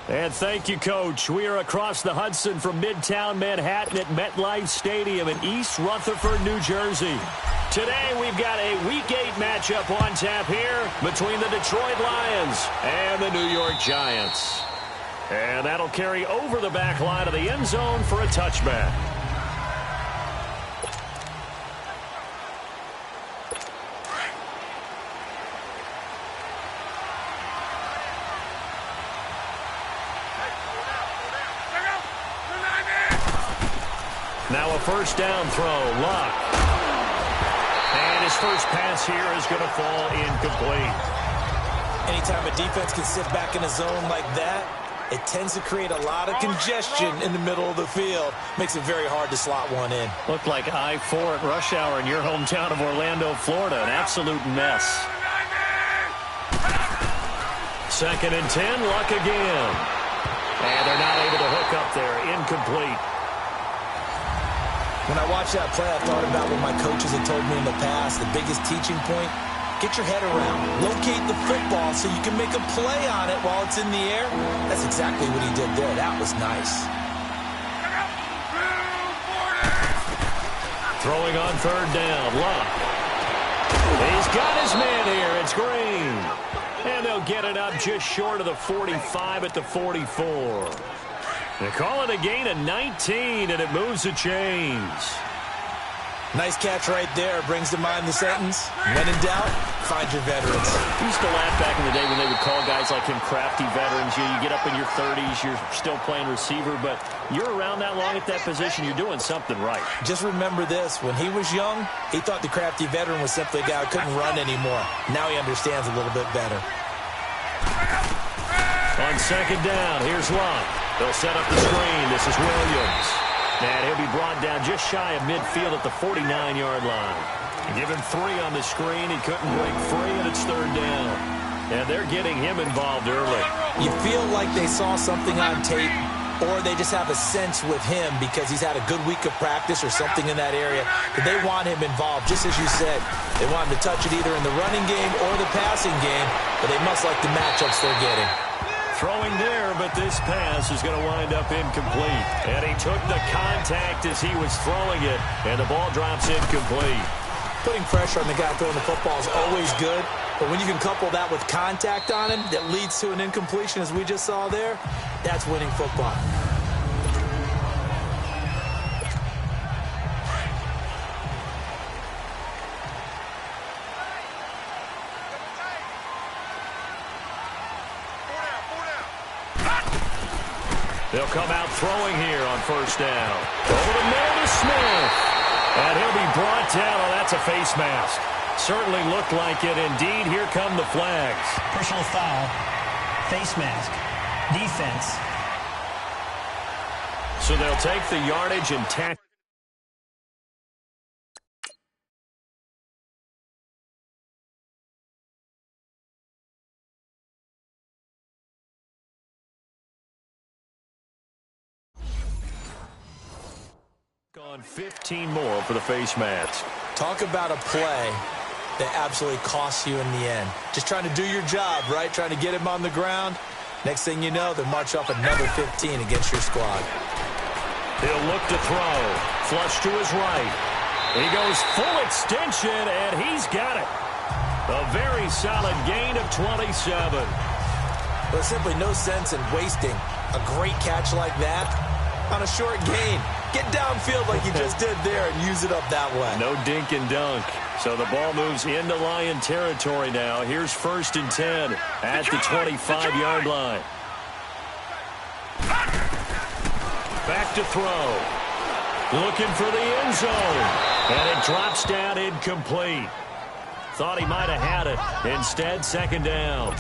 And thank you, Coach. We are across the Hudson from Midtown Manhattan at MetLife Stadium in East Rutherford, New Jersey. Today, we've got a Week 8 matchup on tap here between the Detroit Lions and the New York Giants. And that'll carry over the back line of the end zone for a touchback. Now a first down throw, Luck. And his first pass here is going to fall incomplete. Anytime a defense can sit back in a zone like that, it tends to create a lot of congestion in the middle of the field. Makes it very hard to slot one in. Looked like I-4 at rush hour in your hometown of Orlando, Florida. An absolute mess. 2nd and 10, Luck again. And they're not able to hook up there. Incomplete. When I watched that play, I thought about what my coaches had told me in the past. The biggest teaching point, get your head around. Locate the football so you can make a play on it while it's in the air. That's exactly what he did there. That was nice. Throwing on 3rd down, Luck. He's got his man here. It's Green. And they'll get it up just short of the 45 at the 44. They call it a gain of 19, and it moves the chains. Nice catch right there. Brings to mind the sentence, when in doubt, find your veterans. We used to laugh back in the day when they would call guys like him crafty veterans. You get up in your 30s, you're still playing receiver, but you're around that long at that position, you're doing something right. Just remember this. When he was young, he thought the crafty veteran was simply a guy who couldn't run anymore. Now he understands a little bit better. On 2nd down, here's Luck. They'll set up the screen. This is Williams. And he'll be brought down just shy of midfield at the 49-yard line. Give him 3 on the screen. He couldn't break free, and it's 3rd down. And they're getting him involved early. You feel like they saw something on tape, or they just have a sense with him because he's had a good week of practice or something in that area. But they want him involved, just as you said. They want him to touch it either in the running game or the passing game, but they must like the matchups they're getting. Throwing there, but this pass is going to wind up incomplete. And he took the contact as he was throwing it, and the ball drops incomplete. Putting pressure on the guy throwing the football is always good, but when you can couple that with contact on him that leads to an incompletion, as we just saw there, that's winning football. They'll come out throwing here on 1st down. Over the middle to Smith. And he'll be brought down. Oh, that's a face mask. Certainly looked like it. Indeed, here come the flags. Personal foul, face mask, defense. So they'll take the yardage and tackle. On 15 more for the face mask. Talk about a play that absolutely costs you in the end. Just trying to do your job, right? Trying to get him on the ground. Next thing you know, they'll march off another 15 against your squad. He'll look to throw. Flush to his right. He goes full extension, and he's got it. A very solid gain of 27. There's simply no sense in wasting a great catch like that on a short gain. Get downfield like you just did there and use it up that way. No dink and dunk. So the ball moves into Lion territory now. Here's 1st and 10 at the 25-yard line. Back to throw. Looking for the end zone. And it drops down incomplete. Thought he might have had it. Instead, 2nd down.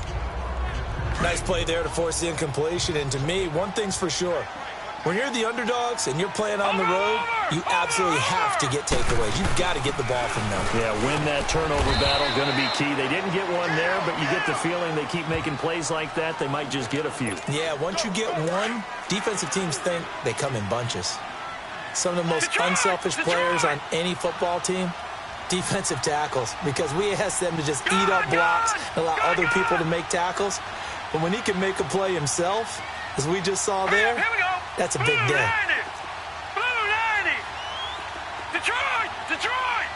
Nice play there to force the incompletion. And to me, one thing's for sure. When you're the underdogs and you're playing on the road, you absolutely have to get takeaways. You've got to get the ball from them. Yeah, win that turnover battle, going to be key. They didn't get one there, but you get the feeling they keep making plays like that, they might just get a few. Yeah, once you get one, defensive teams think they come in bunches. Some of the most unselfish players on any football team, defensive tackles, because we ask them to just eat up blocks and allow other people to make tackles. But when he can make a play himself, as we just saw there, that's a big day. Detroit! Detroit!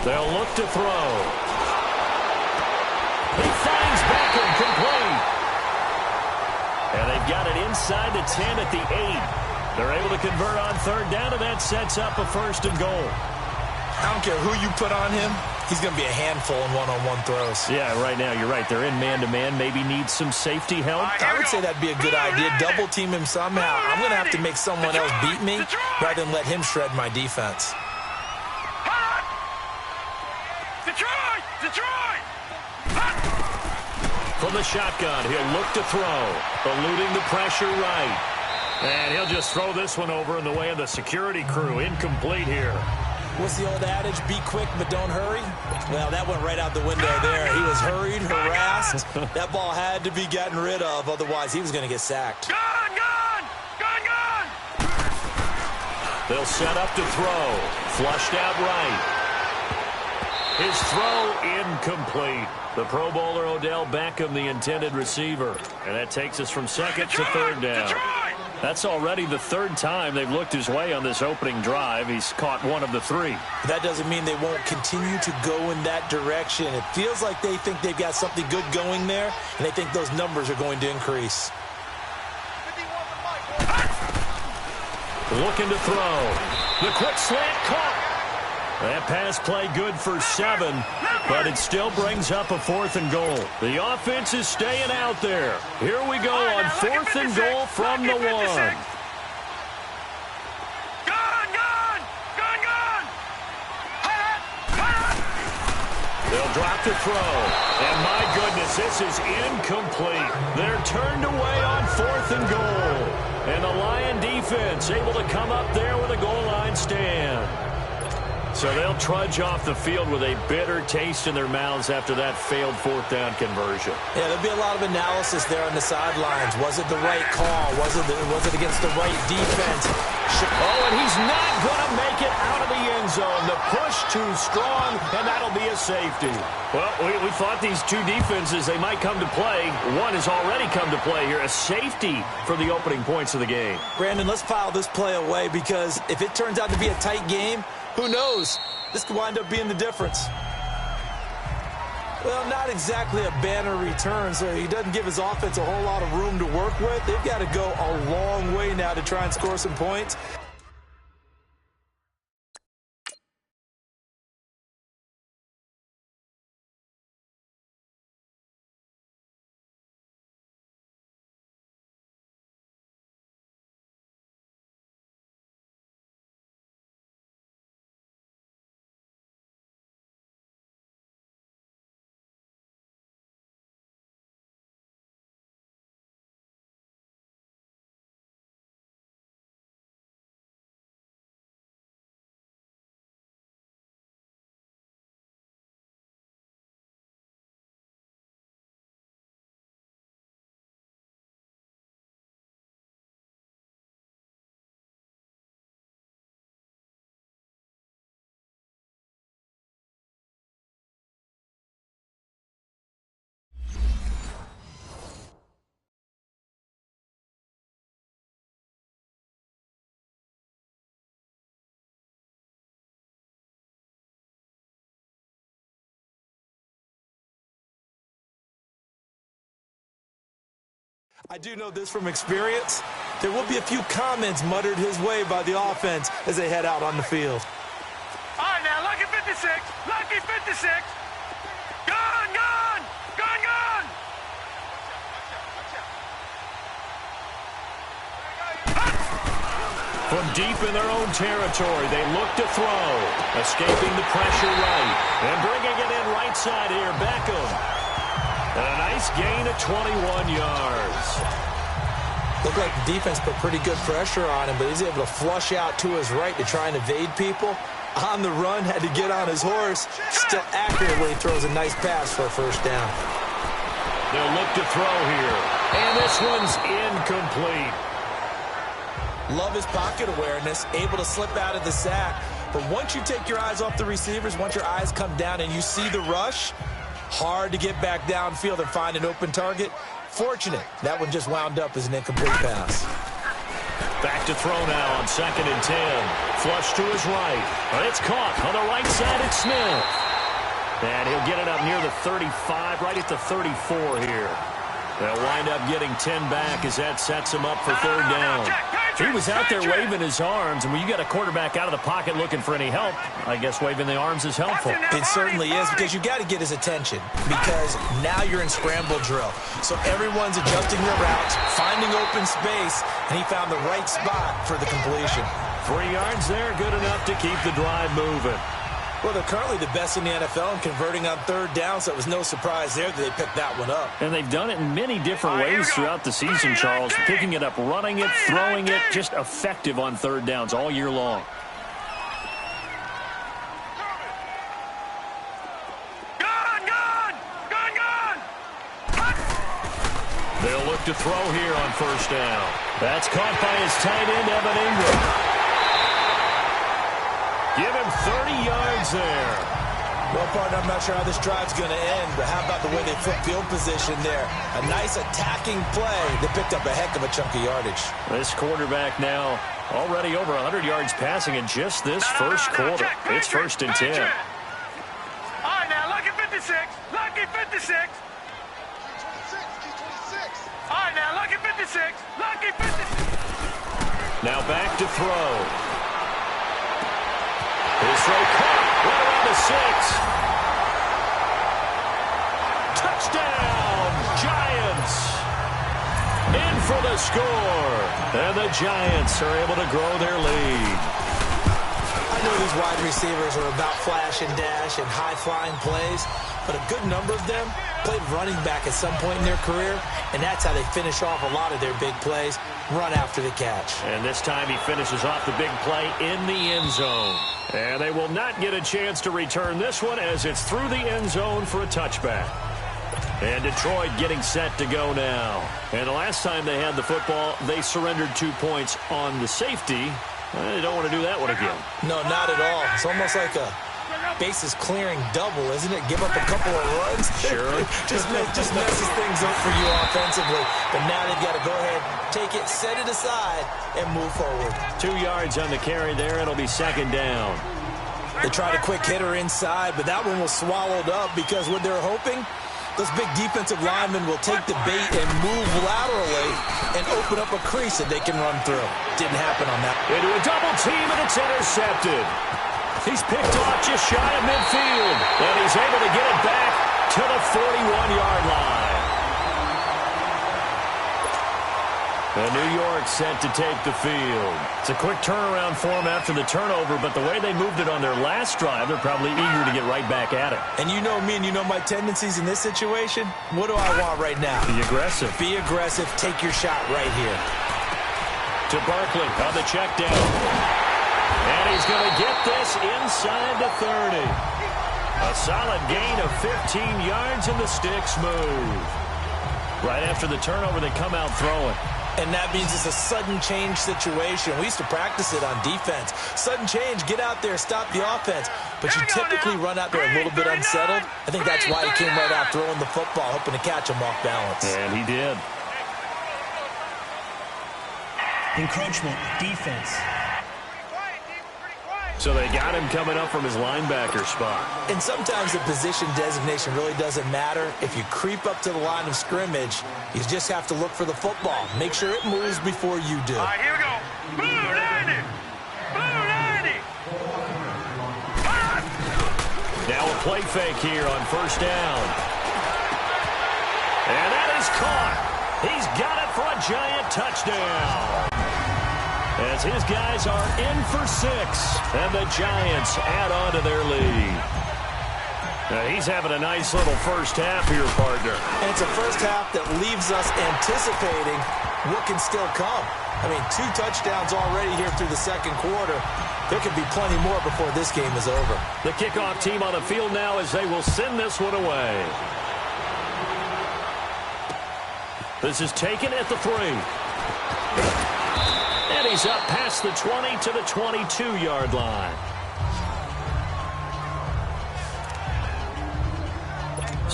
They'll look to throw. He finds Beckham complete. And they've got it inside the 10 at the 8. They're able to convert on third down, and that sets up a 1st and goal. I don't care who you put on him. He's going to be a handful in one-on-one throws. Yeah, right now, you're right. They're in man-to-man. Maybe need some safety help. I would say that'd be a good idea. Double-team him somehow. I'm going to have to make someone else beat me rather than let him shred my defense. Detroit! Detroit! From the shotgun, he'll look to throw. Eluding the pressure right. And he'll just throw this one over in the way of the security crew. Incomplete here. What's the old adage? Be quick, but don't hurry? Well, that went right out the window there. He was hurried, harassed. That ball had to be gotten rid of. Otherwise, he was going to get sacked. Gone! Gone! Gone! Gone! They'll set up to throw. Flushed out right. His throw incomplete. The Pro Bowler Odell Beckham, the intended receiver. And that takes us from 2nd to 3rd down. That's already the 3rd time they've looked his way on this opening drive. He's caught 1 of the 3. That doesn't mean they won't continue to go in that direction. It feels like they think they've got something good going there, and they think those numbers are going to increase. Looking to throw. The quick slant caught. That pass play good for 7, but it still brings up a 4th and goal. The offense is staying out there. Here we go on 4th and goal from the 1. Gone! Gone! Gone! Gone! They'll drop to throw. And my goodness, this is incomplete. They're turned away on 4th and goal. And the Lion defense able to come up there with a goal line stand. So they'll trudge off the field with a bitter taste in their mouths after that failed 4th down conversion. Yeah, there'll be a lot of analysis there on the sidelines. Was it the right call? Was it against the right defense? Oh, and he's not going to make it out of the end zone. The push too strong, and that'll be a safety. Well, we thought these two defenses, they might come to play. One has already come to play here. A safety for the opening points of the game. Brandon, let's file this play away because if it turns out to be a tight game, who knows? This could wind up being the difference. Well, not exactly a banner return, so he doesn't give his offense a whole lot of room to work with. They've got to go a long way now to try and score some points. I do know this from experience. There will be a few comments muttered his way by the offense as they head out on the field. All right, now, lucky 56. Lucky 56. Gone, gone. Gone, gone. From deep in their own territory, they look to throw. Escaping the pressure right. And bringing it in right side here, Beckham. And a nice gain of 21 yards. Looked like the defense put pretty good pressure on him, but he's able to flush out to his right to try and evade people. On the run, had to get on his horse. Still accurately throws a nice pass for a first down. They'll look to throw here. And this one's incomplete. Love his pocket awareness, able to slip out of the sack. But once you take your eyes off the receivers, once your eyes come down and you see the rush, hard to get back downfield and find an open target. Fortunate, that one just wound up as an incomplete pass. Back to throw now on 2nd and 10. Flush to his right. But it's caught on the right side. It's Smith. And he'll get it up near the 35, right at the 34 here. They'll wind up getting 10 back as that sets him up for 3rd down. He was out there waving his arms, and when you got a quarterback out of the pocket looking for any help, I guess waving the arms is helpful. It certainly is, because you got to get his attention, because now you're in scramble drill. So everyone's adjusting their routes, finding open space, and he found the right spot for the completion. 3 yards there, good enough to keep the drive moving. Well, they're currently the best in the NFL in converting on 3rd down, so it was no surprise there that they picked that one up. And they've done it in many different ways throughout the season, Charles. Picking it up, running it, throwing it, just effective on 3rd downs all year long. They'll look to throw here on 1st down. That's caught by his tight end, Evan Ingram. Give him 30 yards there. Well, partner, I'm not sure how this drive's going to end, but how about the way they flip field position there? A nice attacking play that picked up a heck of a chunk of yardage. This quarterback now already over 100 yards passing in just this first quarter. It's 1st and 10. All right, now, lucky 56. Lucky 56. All right, now, lucky 56. Lucky 56. Now back to throw. His throw caught right around the 6. Touchdown, Giants. In for the score. And the Giants are able to grow their lead. I know these wide receivers are about flash and dash and high-flying plays, but a good number of them played running back at some point in their career, and that's how they finish off a lot of their big plays, run after the catch. And this time he finishes off the big play in the end zone. And they will not get a chance to return this one as it's through the end zone for a touchback. And Detroit getting set to go now. And the last time they had the football, they surrendered 2 points on the safety. They don't want to do that one again. No, not at all. It's almost like a bases clearing double, isn't it? Give up a couple of runs. Sure. just messes things up for you offensively. But now they've got to go ahead, take it, set it aside, and move forward. 2 yards on the carry there. It'll be 2nd down. They tried a quick hitter inside, but that one was swallowed up because what they're hoping, those big defensive linemen will take the bait and move laterally and open up a crease that they can run through. Didn't happen on that. Into a double team, and it's intercepted. He's picked off just shy of midfield, and he's able to get it back to the 41-yard line. And New York set to take the field. It's a quick turnaround for them after the turnover, but the way they moved it on their last drive, they're probably eager to get right back at it. And you know me and you know my tendencies in this situation. What do I want right now? Be aggressive. Be aggressive. Take your shot right here. To Barkley on the check down. And he's going to get this inside the 30. A solid gain of 15 yards, and the sticks move. Right after the turnover, they come out throwing. And that means it's a sudden change situation. We used to practice it on defense. Sudden change, get out there, stop the offense. But you typically run out there a little bit unsettled. I think that's why he came right out throwing the football, hoping to catch him off balance. And he did. Encroachment, defense. So they got him coming up from his linebacker spot. And sometimes the position designation really doesn't matter. If you creep up to the line of scrimmage, you just have to look for the football. Make sure it moves before you do. All right, here we go. Blue 90. Blue 90. Now a play fake here on 1st down. And that is caught. He's got it for a giant touchdown. As his guys are in for 6, and the Giants add on to their lead. Now he's having a nice little first half here, partner. And it's a first half that leaves us anticipating what can still come. I mean, 2 touchdowns already here through the second quarter. There could be plenty more before this game is over. The kickoff team on the field now as they will send this one away. This is taken at the 3. And he's up past the 20 to the 22-yard line.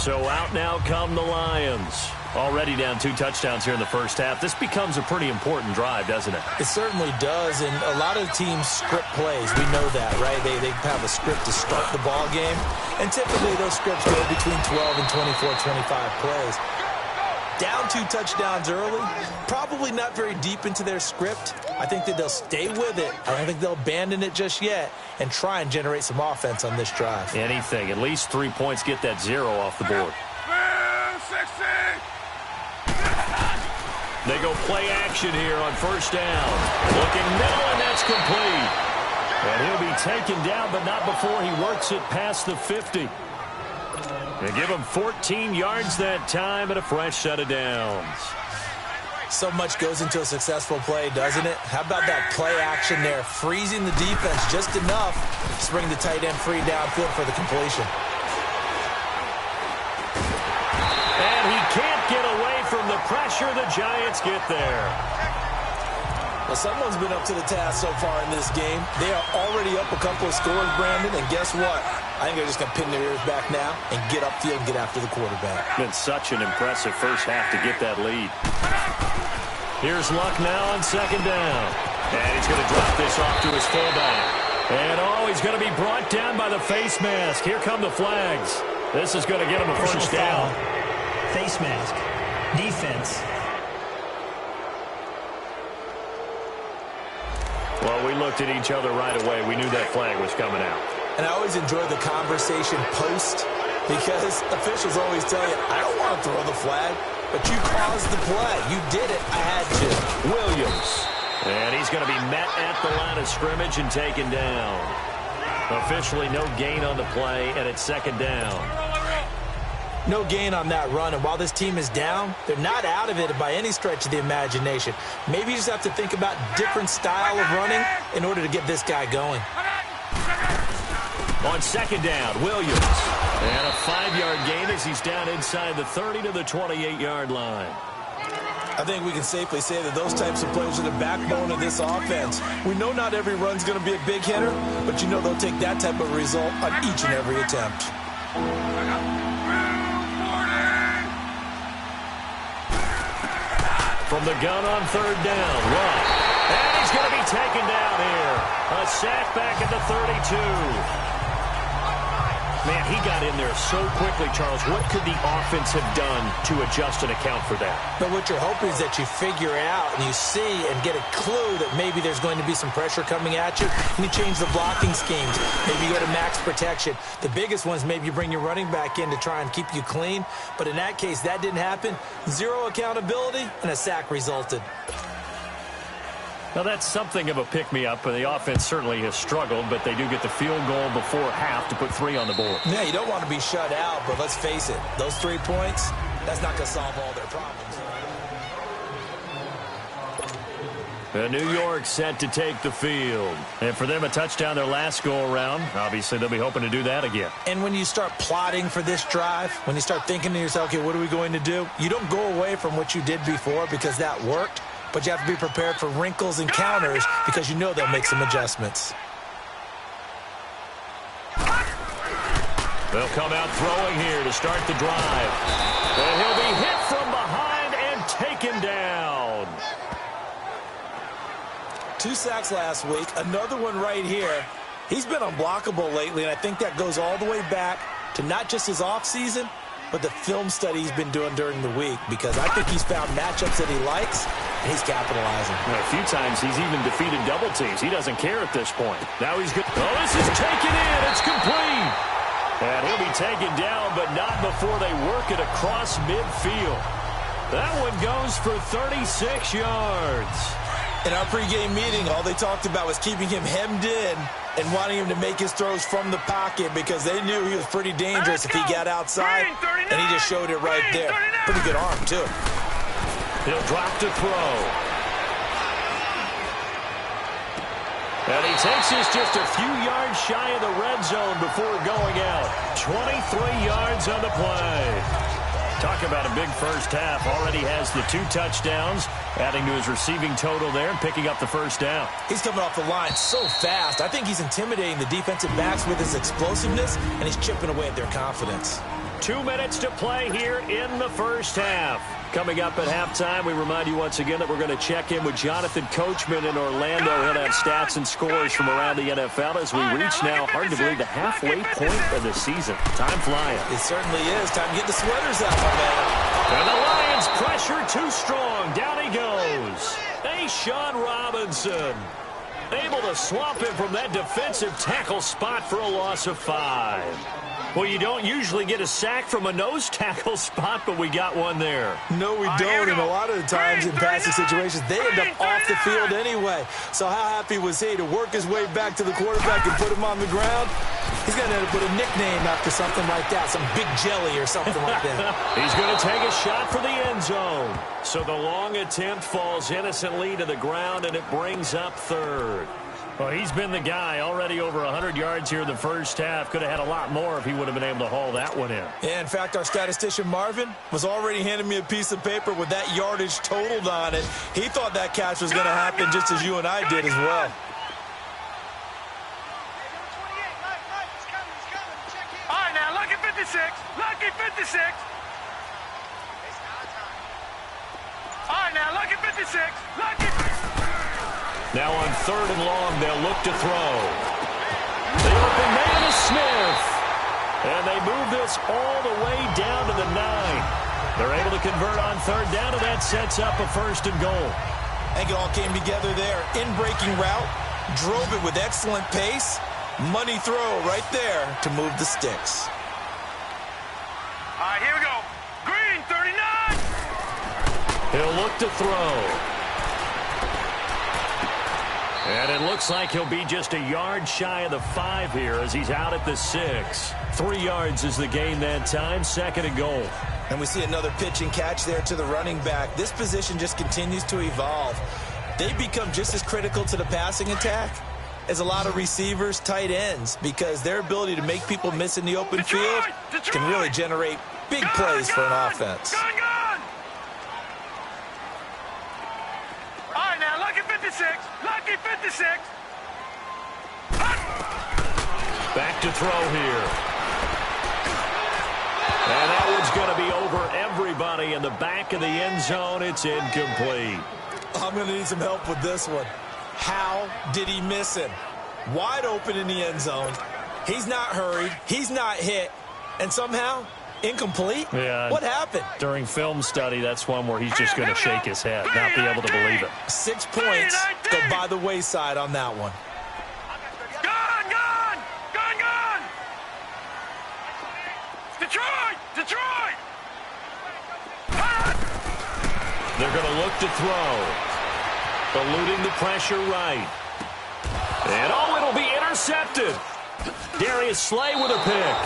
So out now come the Lions. Already down 2 touchdowns here in the first half. This becomes a pretty important drive, doesn't it? It certainly does, and a lot of teams script plays. We know that, right? They have a script to start the ball game, and typically those scripts go between 12 and 24, 25 plays. Down 2 touchdowns early, probably not very deep into their script. I think that they'll stay with it. I don't think they'll abandon it just yet and try and generate some offense on this drive. Anything. At least 3 points, get that 0 off the board. They go play action here on first down. Looking middle, and that's complete. And he'll be taken down, but not before he works it past the 50. They give him 14 yards that time and a fresh set of downs. So much goes into a successful play, doesn't it? How about that play action there, freezing the defense just enough to bring the tight end free downfield for the completion. And he can't get away from the pressure. The Giants get there. Well, someone's been up to the task so far in this game. They are already up a couple of scores, Brandon, and guess what? I think they're just going to pin their ears back now and get upfield and get after the quarterback. Been such an impressive first half to get that lead. Here's Luck now on second down. And he's going to drop this off to his fullback. And, he's going to be brought down by the face mask. Here come the flags. This is going to get him a first down. Face mask. Defense. Well, we looked at each other right away. We knew that flag was coming out. And I always enjoy the conversation post because officials always tell you, I don't want to throw the flag, but you caused the play. You did it. I had to. Williams. And he's going to be met at the line of scrimmage and taken down. Officially no gain on the play, and it's second down. No gain on that run, and while this team is down, they're not out of it by any stretch of the imagination. Maybe you just have to think about different style of running in order to get this guy going. On second down, Williams. And a 5-yard gain as he's down inside the 30 to the 28-yard line. I think we can safely say that those types of plays are the backbone of this offense. We know not every run's going to be a big hitter, but you know they'll take that type of result on each and every attempt. From the gun on third down, Luck. And he's going to be taken down here. A sack back at the 32. Man, he got in there so quickly, Charles. What could the offense have done to adjust and account for that? But what you're hoping is that you figure out and you see and get a clue that maybe there's going to be some pressure coming at you, and you change the blocking schemes. Maybe you go to max protection. The biggest ones, maybe you bring your running back in to try and keep you clean. But in that case, that didn't happen. 0 accountability, and a sack resulted. Now, that's something of a pick-me-up. The offense certainly has struggled, but they do get the field goal before half to put 3 on the board. Yeah, you don't want to be shut out, but let's face it. Those 3 points, that's not going to solve all their problems. New York set to take the field. And for them, a touchdown their last go-around. Obviously, they'll be hoping to do that again. And when you start plotting for this drive, when you start thinking to yourself, okay, what are we going to do? You don't go away from what you did before because that worked. But you have to be prepared for wrinkles and counters because you know they'll make some adjustments. They'll come out throwing here to start the drive. And he'll be hit from behind and taken down. 2 sacks last week, another one right here. He's been unblockable lately, and I think that goes all the way back to not just his offseason, but the film study he's been doing during the week, because I think he's found matchups that he likes, and he's capitalizing. Well, a few times he's even defeated double teams. He doesn't care at this point. Now he's good. Oh, this is taken in. It's complete. And he'll be taken down, but not before they work it across midfield. That one goes for 36 yards. In our pregame meeting, all they talked about was keeping him hemmed in and wanting him to make his throws from the pocket because they knew he was pretty dangerous if he got outside, and he just showed it right there. Pretty good arm, too. He'll drop to throw. And he takes us just a few yards shy of the red zone before going out. 23 yards on the play. Talk about a big first half. Already has the 2 touchdowns, adding to his receiving total there and picking up the first down. He's coming off the line so fast. I think he's intimidating the defensive backs with his explosiveness, and he's chipping away at their confidence. 2 minutes to play here in the first half. Coming up at halftime, we remind you once again that we're going to check in with Jonathan Coachman in Orlando. He'll have stats and scores from around the NFL as we reach now, hard to believe, the halfway point of the season. Time flying. It certainly is. Time to get the sweaters out, my man. And the Lions pressure too strong. Down he goes. Sean Robinson able to swamp him from that defensive tackle spot for a loss of 5. Well, you don't usually get a sack from a nose tackle spot, but we got one there. No, we don't, and a lot of the times in passing situations, they end up off the field anyway. So how happy was he to work his way back to the quarterback and put him on the ground? He's going to end up with a nickname after something like that, some big jelly or something like that. He's going to take a shot for the end zone. So the long attempt falls innocently to the ground, and it brings up 3rd. Well, he's been the guy, already over 100 yards here in the first half. Could have had a lot more if he would have been able to haul that one in. Yeah, in fact, our statistician Marvin was already handing me a piece of paper with that yardage totaled on it. He thought that catch was going to happen just as you and I did as well. All right, now, lucky 56. Lucky 56. All right, now, lucky 56. Lucky. Now on 3rd and long, they'll look to throw. The open man is Smith. And they move this all the way down to the 9. They're able to convert on 3rd down, and that sets up a 1st and goal. I think it all came together there. In-breaking route, drove it with excellent pace. Money throw right there to move the sticks. All right, here we go. Green, 39. He'll look to throw. And it looks like he'll be just a yard shy of the 5 here as he's out at the 6. 3 yards is the gain that time, 2nd and goal. And we see another pitch and catch there to the running back. This position just continues to evolve. They become just as critical to the passing attack as a lot of receivers, tight ends, because their ability to make people miss in the open field can really generate big plays for an offense. All right, now, lucky 56. Lucky 56. Back to throw here. And that one's going to be over everybody in the back of the end zone. It's incomplete. I'm going to need some help with this one. How did he miss him? Wide open in the end zone. He's not hurried. He's not hit. And somehow, incomplete? Yeah. What happened? During film study, that's one where he's just going to shake his head, not be able to believe it. 6 points go by the wayside on that one. Gone, gone, gone, gone. Detroit, Detroit. They're going to look to throw. Eluding the pressure right. And oh, it'll be intercepted. Darius Slay with a pick.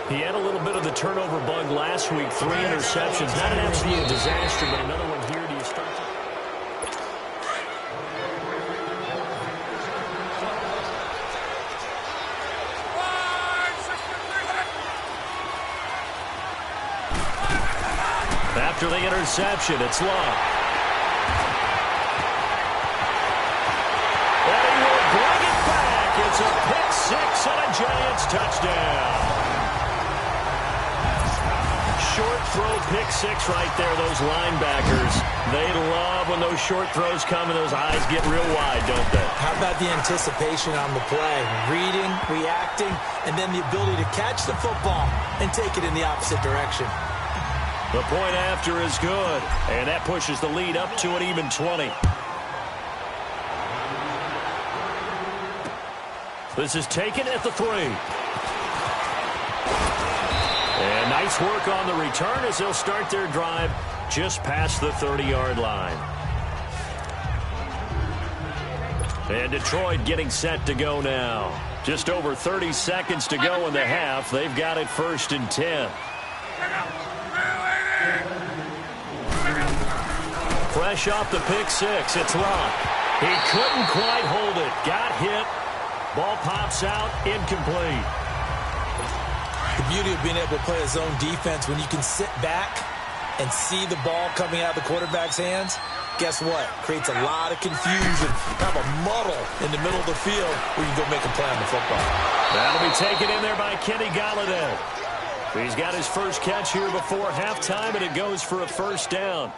He had a little bit of the turnover bug last week. 3 interceptions. Not an absolute disaster, but another one here. Do you start to... After the interception, it's Love. And he will bring it back. It's a pick 6 and a Giants touchdown. Short throw pick 6 right there, those linebackers. They love when those short throws come and those eyes get real wide, don't they? How about the anticipation on the play? Reading, reacting, and then the ability to catch the football and take it in the opposite direction. The point after is good, and that pushes the lead up to an even 20. This is taken at the 3. And nice work on the return as they'll start their drive just past the 30-yard line. And Detroit getting set to go now. Just over 30 seconds to go in the half. They've got it 1st and 10. Fresh off the pick 6, it's Locke. He couldn't quite hold it. Got hit. Ball pops out, incomplete. beauty of being able to play a zone defense when you can sit back and see the ball coming out of the quarterback's hands. Guess what? Creates a lot of confusion, kind of a muddle in the middle of the field where you go make a play on the football. That'll be taken in there by Kenny Galladay. He's got his first catch here before halftime, and it goes for a first down.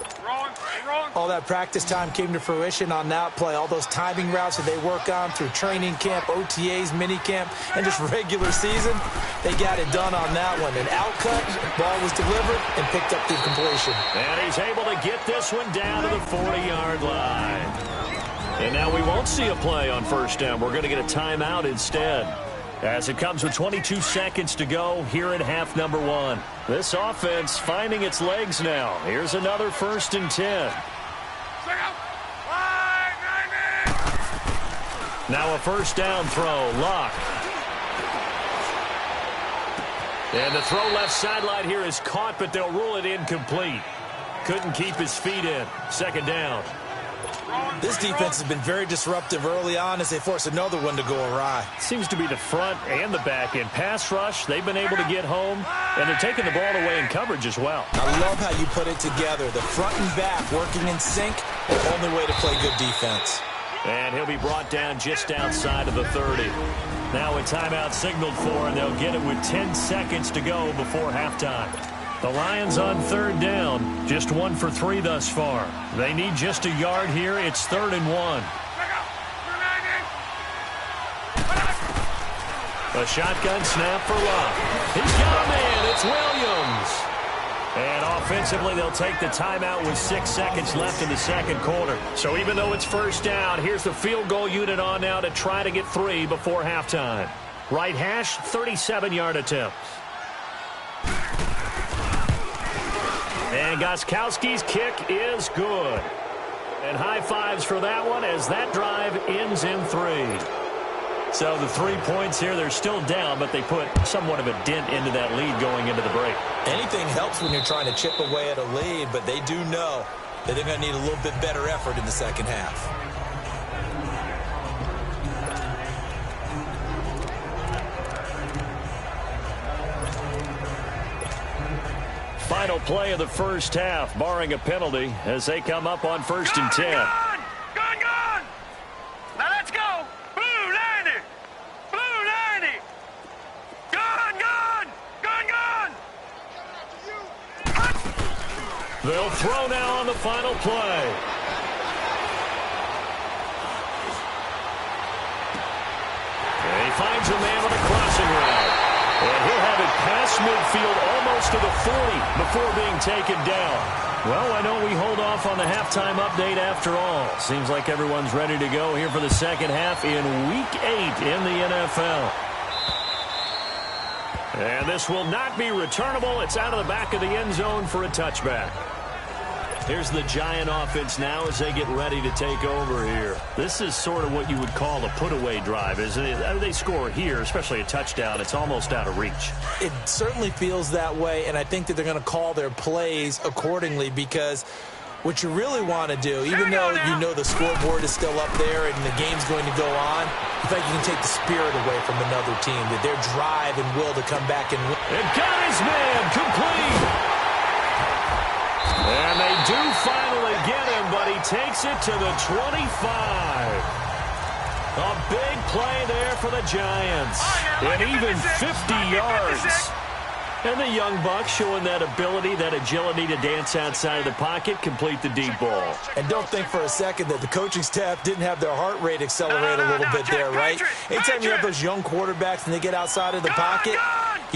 All that practice time came to fruition on that play. All those timing routes that they work on through training camp, OTAs, minicamp, and just regular season, they got it done on that one. An outcut, ball was delivered, and picked up the completion. And he's able to get this one down to the 40-yard line. And now we won't see a play on first down. We're going to get a timeout instead, as it comes with 22 seconds to go here in half number one. This offense finding its legs now. Here's another 1st and 10. Now a first down throw. Luck. And the throw left sideline here is caught, but they'll rule it incomplete. Couldn't keep his feet in. Second down. This defense has been very disruptive early on as they force another one to go awry. Seems to be the front and the back end. Pass rush, they've been able to get home, and they're taking the ball away in coverage as well. I love how you put it together. The front and back working in sync, the only way to play good defense. And he'll be brought down just outside of the 30. Now a timeout signaled for, and they'll get it with 10 seconds to go before halftime. The Lions on 3rd down, just 1 for 3 thus far. They need just a yard here. It's 3rd and 1. A shotgun snap for Luck. He's got a man. It's Williams. And offensively, they'll take the timeout with 6 seconds left in the second quarter. So even though it's first down, here's the field goal unit on now to try to get 3 before halftime. Right hash, 37-yard attempt. And Gostkowski's kick is good. And high fives for that one as that drive ends in 3. So the 3 points here, they're still down, but they put somewhat of a dent into that lead going into the break. Anything helps when you're trying to chip away at a lead, but they do know that they're going to need a little bit better effort in the second half. Final play of the first half, barring a penalty, as they come up on 1st and 10. Gone! Now let's go! Blue 90! Blue 90! Gone! They'll throw now on the final play. And he finds a man on a crossing route. And he'll have it past midfield almost to the 40 before being taken down. Well, why don't we hold off on the halftime update after all? Seems like everyone's ready to go here for the second half in Week 8 in the NFL. And this will not be returnable. It's out of the back of the end zone for a touchback. Here's the Giant offense now as they get ready to take over here. This is sort of what you would call a put-away drive, isn't it? They score here, especially a touchdown. It's almost out of reach. It certainly feels that way, and I think that they're going to call their plays accordingly because what you really want to do, even though you know the scoreboard is still up there and the game's going to go on, in fact, you can take the spirit away from another team, that their drive and will to come back and win. And got his man complete. And they do finally get him, but he takes it to the 25. A big play there for the Giants. And even 50 yards. And the young buck showing that ability, that agility to dance outside of the pocket, complete the deep ball. And don't think for a second that the coaching staff didn't have their heart rate accelerate a little bit there, right? Anytime you have those young quarterbacks and they get outside of the pocket,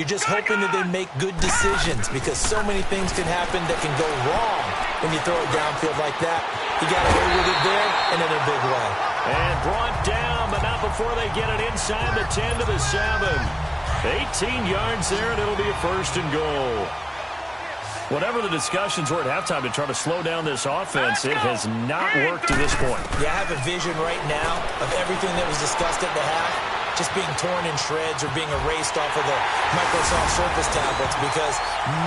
you're just hoping that they make good decisions because so many things can happen that can go wrong when you throw it downfield like that. You got away with it there and in a big way. And brought down, but not before they get it inside the 10 to the 7. 18 yards there, and it'll be a 1st and goal. Whatever the discussions were at halftime to try to slow down this offense, it has not worked to this point. Yeah, I have a vision right now of everything that was discussed at the half just being torn in shreds or being erased off of the Microsoft Surface tablets because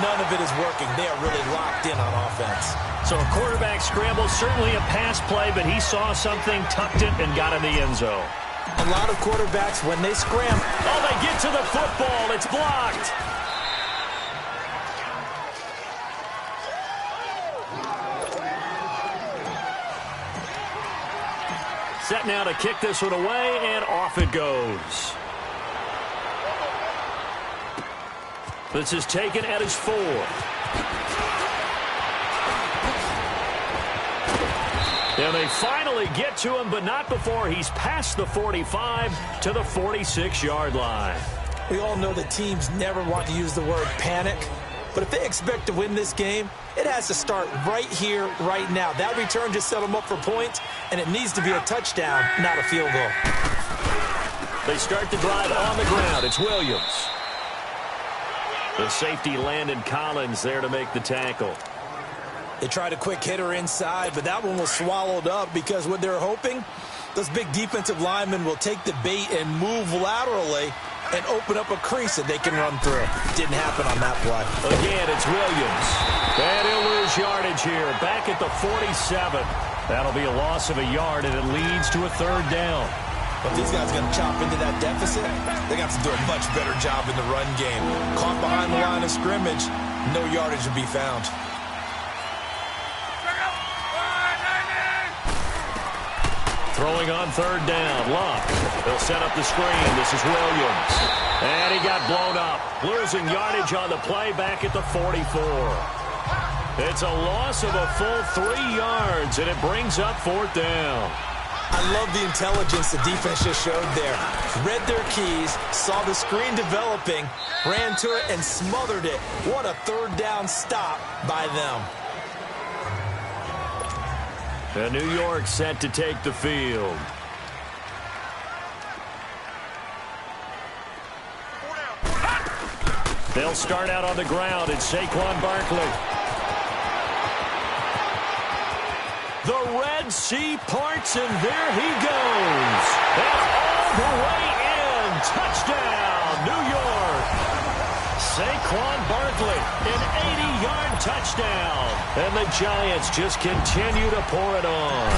none of it is working. They are really locked in on offense. So a quarterback scramble, certainly a pass play, but he saw something, tucked it, and got in the end zone. A lot of quarterbacks, when they scramble. Oh, they get to the football. It's blocked. Set now to kick this one away, and off it goes. This is taken at his 4. And they finally get to him, but not before he's past the 45 to the 46-yard line. We all know the teams never want to use the word panic, but if they expect to win this game, it has to start right here, right now. That return just set them up for points, and it needs to be a touchdown, not a field goal. They start the drive on the ground. It's Williams. The safety Landon Collins there to make the tackle. They tried a quick hitter inside, but that one was swallowed up because what they're hoping, those big defensive linemen will take the bait and move laterally and open up a crease that they can run through. Didn't happen on that play. Again, it's Williams. And he'll lose yardage here, back at the 47. That'll be a loss of a yard, and it leads to a 3rd down. But these guys are going to chop into that deficit. They got to do a much better job in the run game. Caught behind the line of scrimmage, no yardage to be found. Throwing on 3rd down, Luck. They'll set up the screen. This is Williams. And he got blown up. Losing yardage on the play back at the 44. It's a loss of a full 3 yards, and it brings up 4th down. I love the intelligence the defense just showed there. Read their keys, saw the screen developing, ran to it, and smothered it. What a 3rd down stop by them. And New York set to take the field. They'll start out on the ground. It's Saquon Barkley. The Red Sea parts, and there he goes. And all the way in. Touchdown, New York. Saquon Barkley, an 80-yard touchdown. And the Giants just continue to pour it on.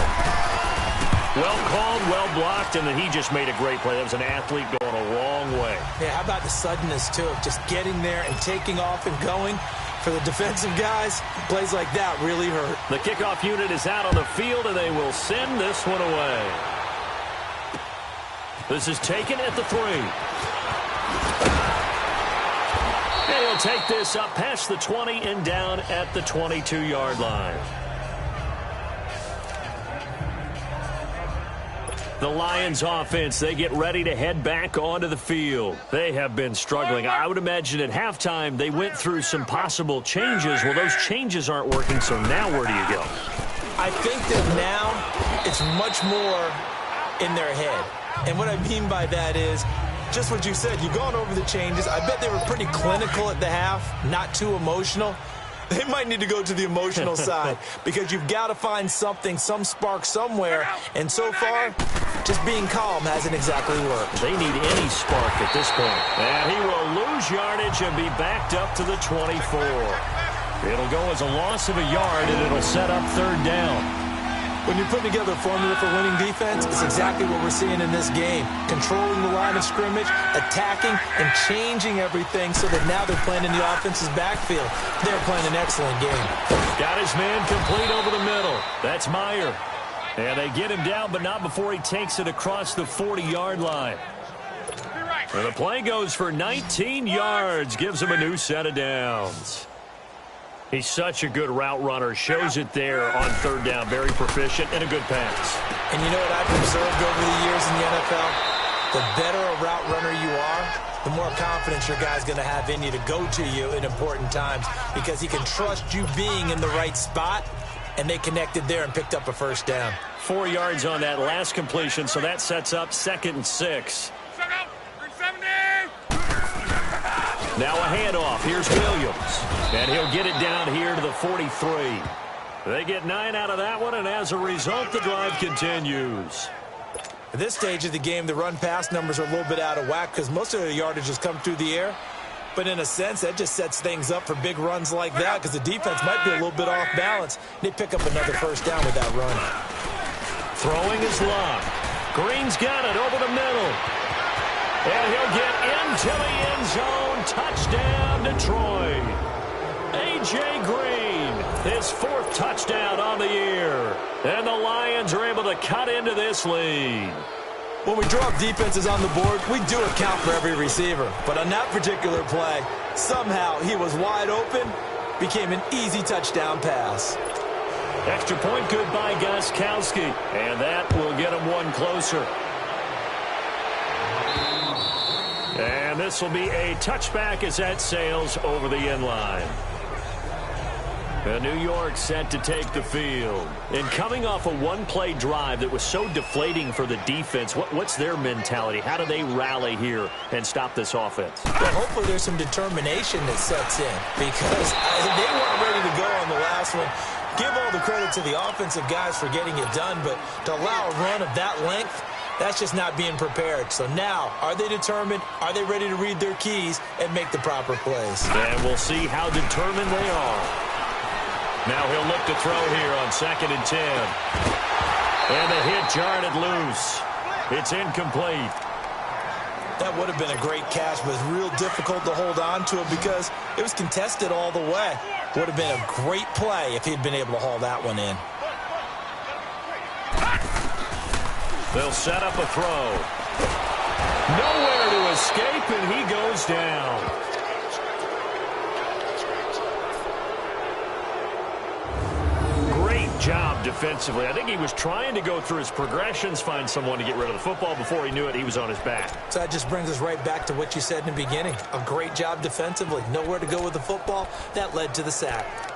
Well called, well blocked, and then he just made a great play. That was an athlete going a long way. Yeah, how about the suddenness, too, of just getting there and taking off and going? For the defensive guys, plays like that really hurt. The kickoff unit is out on the field, and they will send this one away. This is taken at the 3. And he'll take this up past the 20 and down at the 22-yard line. The Lions offense, they get ready to head back onto the field. They have been struggling. I would imagine at halftime they went through some possible changes. Well, those changes aren't working, so now where do you go? I think that now it's much more in their head. And what I mean by that is just what you said. You've gone over the changes. I bet they were pretty clinical at the half, not too emotional. They might need to go to the emotional side because you've got to find something, some spark somewhere. And so far, just being calm hasn't exactly worked. They need any spark at this point. And he will lose yardage and be backed up to the 24. It'll go as a loss of a yard, and it'll set up 3rd down. When you're putting together a formula for winning defense, it's exactly what we're seeing in this game. Controlling the line of scrimmage, attacking, and changing everything so that now they're playing in the offense's backfield. They're playing an excellent game. Got his man complete over the middle. That's Meyer. And they get him down, but not before he takes it across the 40-yard line. And the play goes for 19 yards, gives him a new set of downs. He's such a good route runner. Shows it there on 3rd down. Very proficient and a good pass. And you know what I've observed over the years in the NFL? The better a route runner you are, the more confidence your guy's going to have in you to go to you in important times because he can trust you being in the right spot, and they connected there and picked up a 1st down. 4 yards on that last completion, so that sets up 2nd and 6. Now a handoff. Here's Williams. And he'll get it down here to the 43. They get 9 out of that one, and as a result, the drive continues. At this stage of the game, the run-pass numbers are a little bit out of whack because most of their yardage has come through the air. But in a sense, that just sets things up for big runs like that because the defense might be a little bit off balance. They pick up another 1st down with that run. Throwing is Luck. Green's got it over the middle. And he'll get into the end zone. Touchdown, Detroit. A.J. Green His 4th touchdown on the year. And the Lions are able to cut into this lead. When we draw up defenses on the board, we do account for every receiver. But on that particular play, somehow he was wide open, became an easy touchdown pass. Extra point good by Gostkowski. And that will get him one closer. And this will be a touchback as that sails over the end line. New York set to take the field. And coming off a one-play drive that was so deflating for the defense, what's their mentality? How do they rally here and stop this offense? Well, hopefully there's some determination that sets in because they weren't ready to go on the last one. Give all the credit to the offensive guys for getting it done, but to allow a run of that length, that's just not being prepared. So now, are they determined? Are they ready to read their keys and make the proper plays? And we'll see how determined they are. Now he'll look to throw here on 2nd and 10. And the hit jarred it loose. It's incomplete. That would have been a great catch, but it's real difficult to hold on to it because it was contested all the way. Would have been a great play if he'd been able to haul that one in. They'll set up a throw. Nowhere to escape, and he goes down. Great job defensively. I think he was trying to go through his progressions, find someone to get rid of the football. Before he knew it, he was on his back. So that just brings us right back to what you said in the beginning. A great job defensively. Nowhere to go with the football. That led to the sack.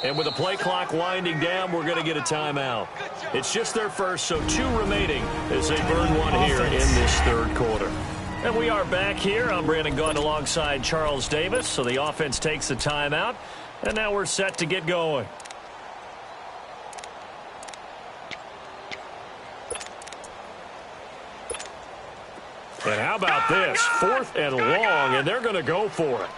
And with the play clock winding down, we're going to get a timeout. It's just their first, so 2 remaining as they burn one here in this 3rd quarter. And we are back here. I'm Brandon Gunn alongside Charles Davis. So the offense takes the timeout, and now we're set to get going. And how about this? 4th and long, and they're going to go for it.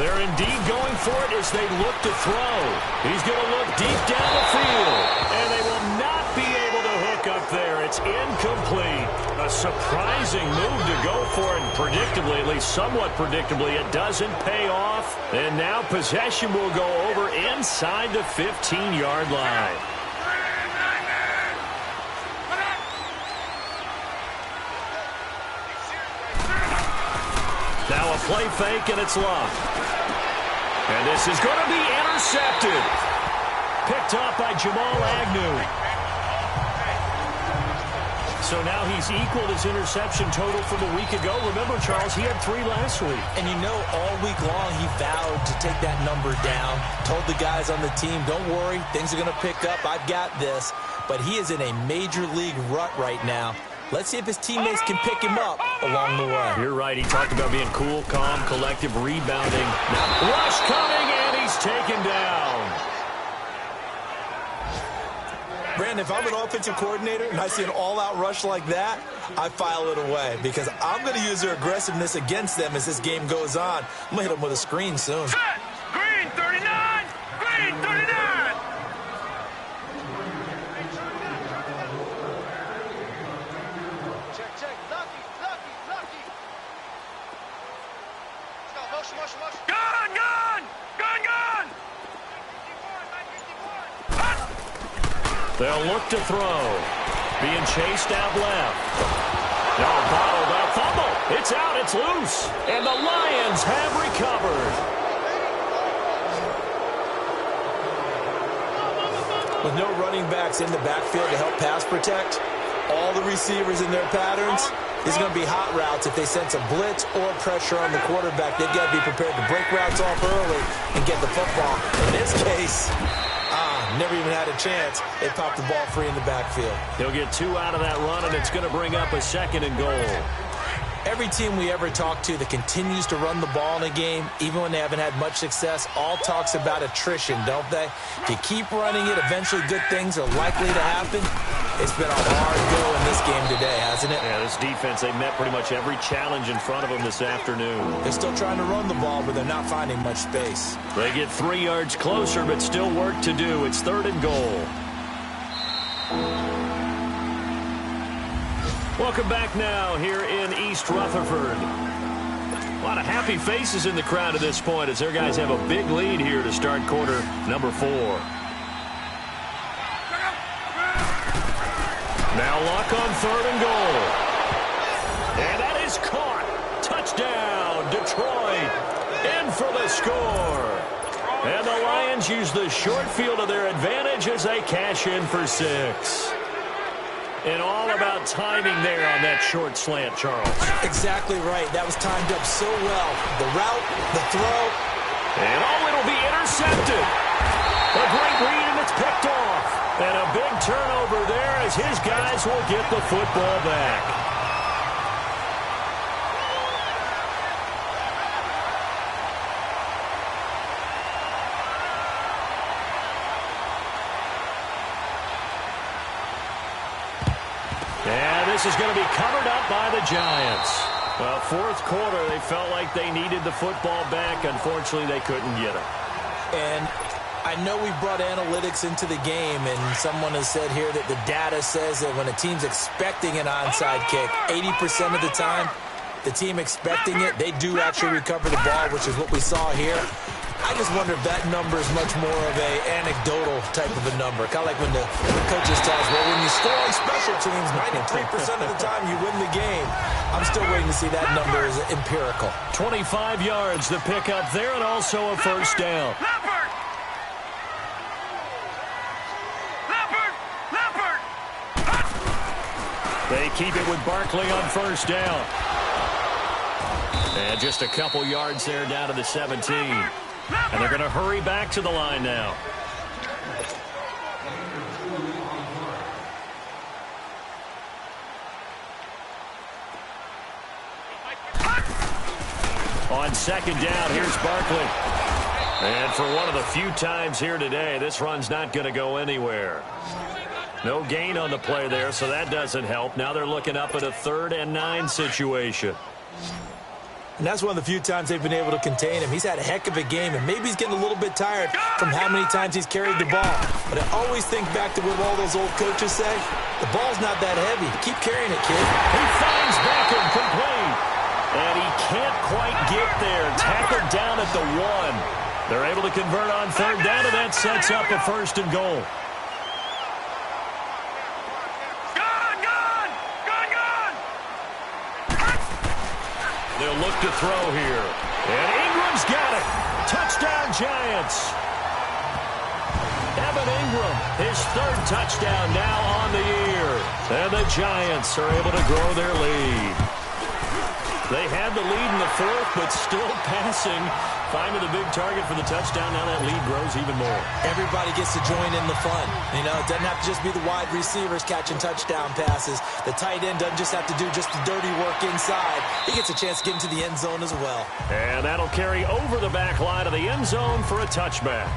They're indeed going for it as they look to throw. He's going to look deep down the field, and they will not be able to hook up there. It's incomplete. A surprising move to go for it, and predictably, at least somewhat predictably, it doesn't pay off. And now possession will go over inside the 15-yard line. Now a play fake, and it's locked. And this is going to be intercepted. Picked up by Jamal Agnew. So now he's equaled his interception total from a week ago. Remember, Charles, he had 3 last week. And you know, all week long he vowed to take that number down. Told the guys on the team, don't worry, things are going to pick up. I've got this. But he is in a major league rut right now. Let's see if his teammates can pick him up along the way. You're right. He talked about being cool, calm, collective, rebounding. Now, rush coming, and he's taken down. Brandon, if I'm an offensive coordinator and I see an all-out rush like that, I file it away because I'm going to use their aggressiveness against them as this game goes on. I'm going to hit them with a screen soon. Green 39! Green 39! Gun! Gun! Gun! Gun! They'll look to throw. Being chased out left. No, bottled up. Fumble. It's out. It's loose. And the Lions have recovered. With no running backs in the backfield to help pass protect, all the receivers in their patterns, it's going to be hot routes if they sense a blitz or pressure on the quarterback. They've got to be prepared to break routes off early and get the football. In this case, never even had a chance. They popped the ball free in the backfield. He'll get 2 out of that run, and it's going to bring up a 2nd and goal. Every team we ever talk to that continues to run the ball in a game, even when they haven't had much success, all talks about attrition, don't they? If you keep running it, eventually good things are likely to happen. It's been a hard go in this game today, hasn't it? Yeah, this defense, they met pretty much every challenge in front of them this afternoon. They're still trying to run the ball, but they're not finding much space. They get 3 yards closer, but still work to do. It's 3rd and goal. Welcome back now here in East Rutherford. A lot of happy faces in the crowd at this point as their guys have a big lead here to start quarter number 4. Now Luck on 3rd and goal. And that is caught. Touchdown, Detroit. In for the score. And the Lions use the short field to their advantage as they cash in for 6. And all about timing there on that short slant, Charles. Exactly right. That was timed up so well. The route, the throw. And it'll be intercepted. A great read, and it's picked off. And a big turnover there as his guys will get the football back. And this is going to be covered up by the Giants. Well, 4th quarter, they felt like they needed the football back. Unfortunately, they couldn't get it. And I know we brought analytics into the game, and someone has said here that the data says that when a team's expecting an onside kick, 80% of the time, the team expecting it, they do actually recover the ball, which is what we saw here. I just wonder if that number is much more of a anecdotal type of a number. Kind of like when the coaches tell us, well, when you score on special teams, 93% of the time you win the game. I'm still waiting to see that number is empirical. 25 yards the pick up there, and also a first down. They keep it with Barkley on first down. And just a couple yards there down to the 17. And they're going to hurry back to the line now. On 2nd down, here's Barkley. And for one of the few times here today, this run's not going to go anywhere. No gain on the play there, so that doesn't help. Now they're looking up at a 3rd and 9 situation. And that's one of the few times they've been able to contain him. He's had a heck of a game, and maybe he's getting a little bit tired from how many times he's carried the ball. But I always think back to what all those old coaches say. The ball's not that heavy. Keep carrying it, kid. He finds Beckham complete. And he can't quite get there. Tackled down at the 1. They're able to convert on 3rd down, and that sets up a 1st and goal. They'll look to throw here. And Ingram's got it. Touchdown, Giants. Evan Ingram, his 3rd touchdown now on the year. And the Giants are able to grow their lead. They had the lead in the 4th, but still passing. Finding the big target for the touchdown. Now that lead grows even more. Everybody gets to join in the fun. You know, it doesn't have to just be the wide receivers catching touchdown passes. The tight end doesn't just have to do just the dirty work inside. He gets a chance to get into the end zone as well. And that'll carry over the back line of the end zone for a touchback.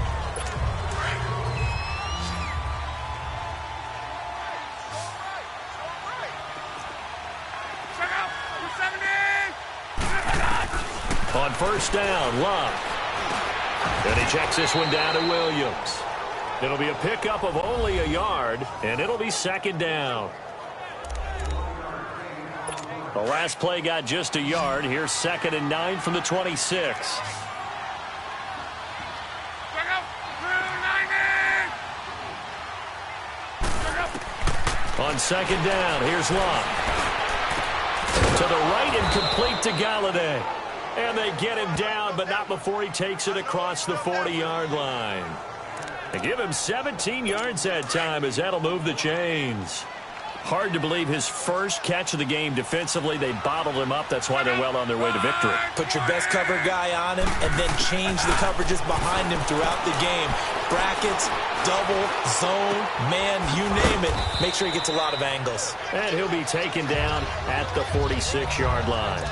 On first down, Luck. And he checks this one down to Williams. It'll be a pickup of only a yard, and it'll be 2nd down. The last play got just a yard. Here's 2nd and 9 from the 26. On 2nd down, here's Luck. To the right and complete to Galladay. And they get him down, but not before he takes it across the 40-yard line. They give him 17 yards that time as that'll move the chains. Hard to believe his first catch of the game defensively. They bottled him up. That's why they're well on their way to victory. Put your best cover guy on him and then change the coverages behind him throughout the game. Brackets, double, zone, man, you name it. Make sure he gets a lot of angles. And he'll be taken down at the 46-yard line.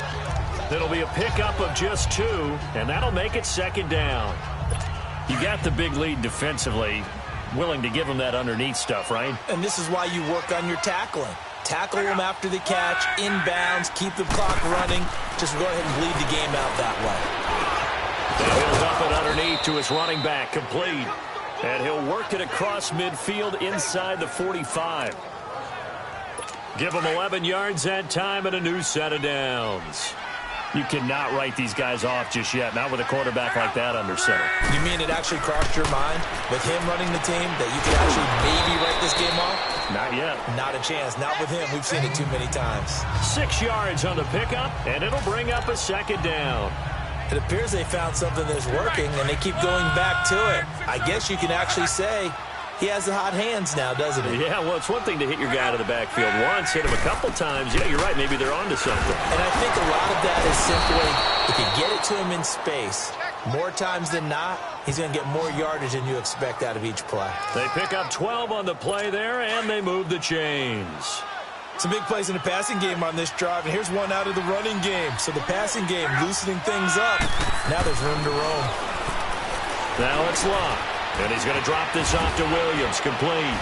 It'll be a pickup of just 2, and that'll make it second down. You got the big lead defensively. Willing to give him that underneath stuff, right? And this is why you work on your tackling. Tackle him after the catch, inbounds, keep the clock running. Just go ahead and bleed the game out that way. And he'll dump it underneath to his running back, complete. And he'll work it across midfield inside the 45. Give him 11 yards that time and a new set of downs. You cannot write these guys off just yet, not with a quarterback like that under center. You mean it actually crossed your mind with him running the team that you could actually maybe write this game off? Not yet. Not a chance. Not with him. We've seen it too many times. 6 yards on the pickup, and it'll bring up a second down. It appears they found something that's working, and they keep going back to it. I guess you can actually say he has the hot hands now, doesn't he? Yeah, well, it's one thing to hit your guy out of the backfield once, hit him a couple times. Yeah, you're right. Maybe they're onto something. And I think a lot of that is simply if you get it to him in space, more times than not, he's going to get more yardage than you expect out of each play. They pick up 12 on the play there, and they move the chains. Some big plays in the passing game on this drive, and here's one out of the running game. So the passing game loosening things up. Now there's room to roam. Now it's Locke. And he's going to drop this off to Williams, complete.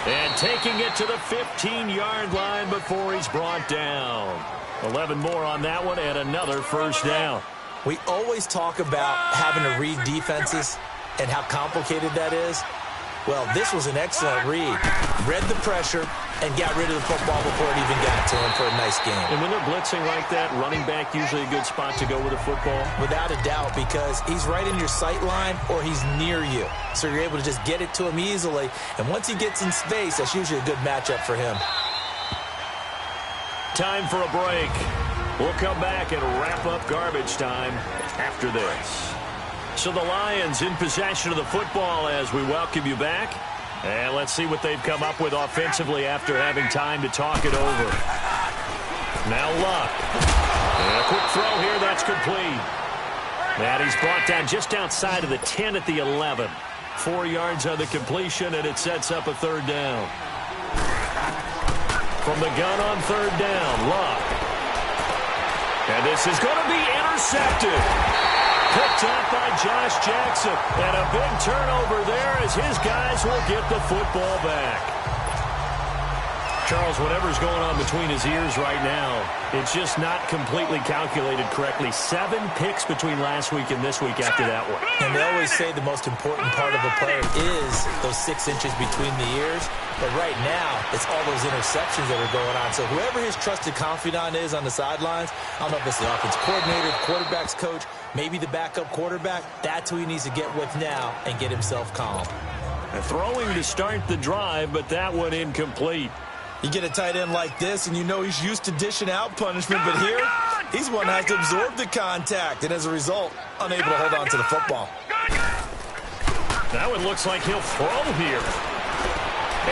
And taking it to the 15-yard line before he's brought down. 11 more on that one and another first down. We always talk about having to read defenses and how complicated that is. Well, this was an excellent read. Read the pressure and got rid of the football before it even got to him for a nice game. And when they're blitzing like that, running back usually a good spot to go with a football? Without a doubt, because he's right in your sight line or he's near you. So you're able to just get it to him easily. And once he gets in space, that's usually a good matchup for him. Time for a break. We'll come back and wrap up garbage time after this. So the Lions in possession of the football as we welcome you back. And let's see what they've come up with offensively after having time to talk it over. Now Luck. And a quick throw here, that's complete. And he's brought down just outside of the 10 at the 11. 4 yards on the completion, and it sets up a third down. From the gun on third down, Luck. And this is going to be intercepted. Picked up by Josh Jackson. And a big turnover there as his guys will get the football back. Charles, whatever's going on between his ears right now, it's just not completely calculated correctly. 7 picks between last week and this week after that one. And they always say the most important part of a player is those 6 inches between the ears. But right now, it's all those interceptions that are going on. So whoever his trusted confidant is on the sidelines, I don't know if it's the offense coordinator, quarterback's coach, maybe the backup quarterback, that's who he needs to get with now and get himself calm. And throwing to start the drive, but that one incomplete. You get a tight end like this, and you know he's used to dishing out punishment, but here, he's one that has to absorb the contact, and as a result, unable to hold on to the football. Now it looks like he'll throw here.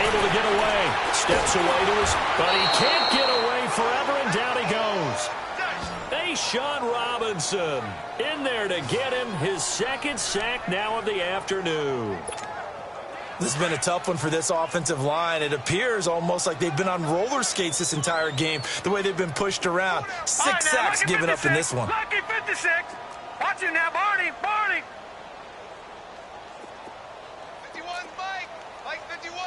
Able to get away. Steps away to his, but he can't get away forever, and down he goes. Sean Robinson in there to get him his second sack now of the afternoon. This has been a tough one for this offensive line. It appears almost like they've been on roller skates this entire game, the way they've been pushed around. 6 sacks given up in this one. Lucky 56. Watch him now, Barney. Barney. 51, Mike. Mike 51.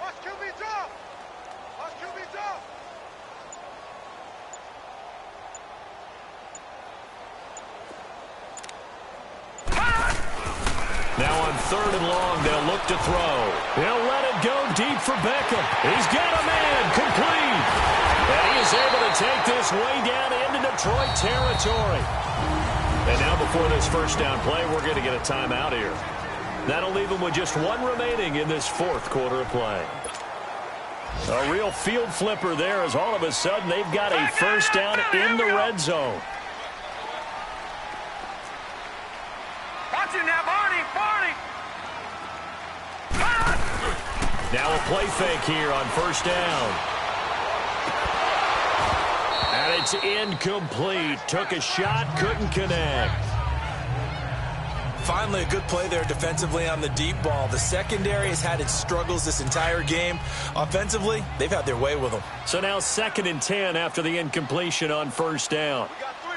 Watch QB drop. Watch QB drop. Now on 3rd and long, they'll look to throw. They'll let it go deep for Beckham. He's got a man, complete. And he is able to take this way down into Detroit territory. And now before this first down play, we're going to get a timeout here. That'll leave them with just 1 remaining in this 4th quarter of play. A real field flipper there as all of a sudden they've got a first down in the red zone. Watch him now, Barney. Barney. Now a play fake here on first down. And it's incomplete. Took a shot, couldn't connect. Finally, a good play there defensively on the deep ball. The secondary has had its struggles this entire game. Offensively, they've had their way with them. So now 2nd and 10 after the incompletion on first down. We got three.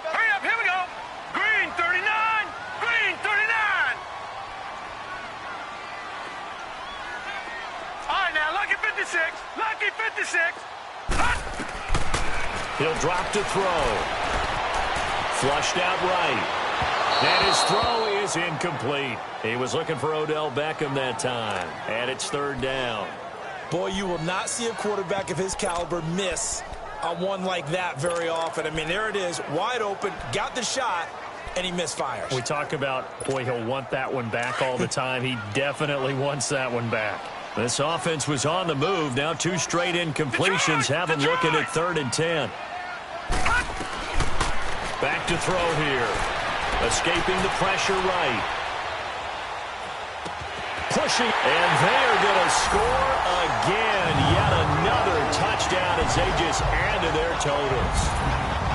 Hurry up, here we go. Green 39. Green 39. All right, now, Lucky 56. Lucky 56. Hut. He'll drop to throw. Flushed out right. And his throw is incomplete. He was looking for Odell Beckham that time. And it's 3rd down. Boy, you will not see a quarterback of his caliber miss on one like that very often. I mean, there it is, wide open, got the shot, and he misfires. We talk about, boy, he'll want that one back all the time. He definitely wants that one back. This offense was on the move. Now 2 straight incompletions have him looking at 3rd and 10. Back to throw here. Escaping the pressure right. Pushing, and they are going to score again. Yet another touchdown as they just add to their totals.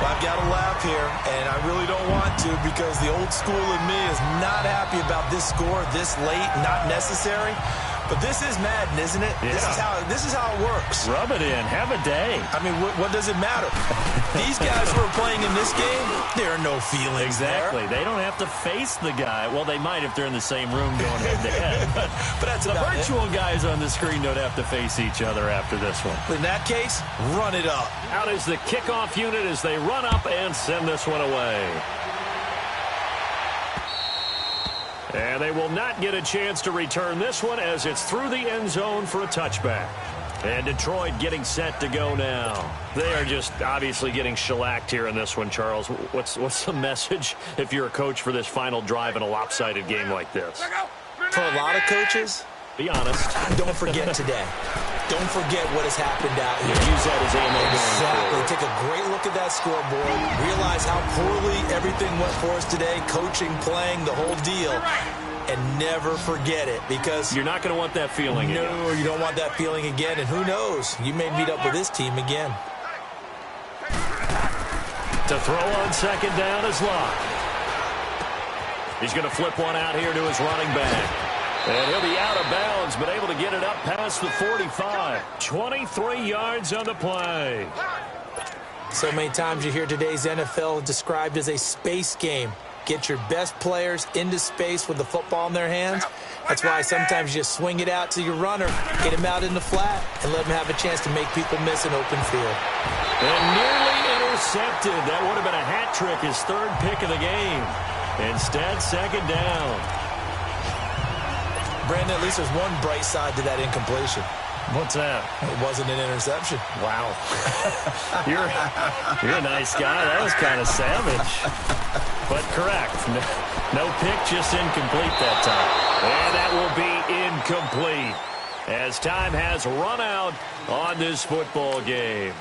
I've got to laugh here, and I really don't want to because the old school in me is not happy about this score this late, not necessary. But this is Madden, isn't it? Yeah. This is how it works. Rub it in. Have a day. I mean, what does it matter? These guys who are playing in this game, there are no feelings Exactly. there. They don't have to face the guy. Well, they might if they're in the same room going head-to-head. But that's the about virtual guys on the screen don't have to face each other after this one. In that case, run it up. Out is the kickoff unit as they run up and send this one away. And they will not get a chance to return this one as it's through the end zone for a touchback. And Detroit getting set to go now. They are just obviously getting shellacked here in this one, Charles. What's the message if you're a coach for this final drive in a lopsided game like this? For a lot of coaches, be honest. don't forget today. Don't forget what has happened out here. Use that as ammo. Exactly. Take a great look at that scoreboard. Realize how poorly everything went for us today. Coaching, playing, the whole deal. And never forget it because you're not going to want that feeling again. No, you don't want that feeling again. And who knows? You may meet up with this team again. To throw on 2nd down is Locke. He's going to flip one out here to his running back. And he'll be out of bounds, but able to get it up past the 45. 23 yards on the play. So many times you hear today's NFL described as a space game. Get your best players into space with the football in their hands. That's why sometimes you just swing it out to your runner, get him out in the flat, and let him have a chance to make people miss an open field. And nearly intercepted. That would have been a hat trick, his 3rd pick of the game. Instead, 2nd down. Brandon, at least there's one bright side to that incompletion. What's that? It wasn't an interception. Wow. You're a nice guy. That was kind of savage. But correct. No pick, just incomplete that time. And that will be incomplete as time has run out on this football game.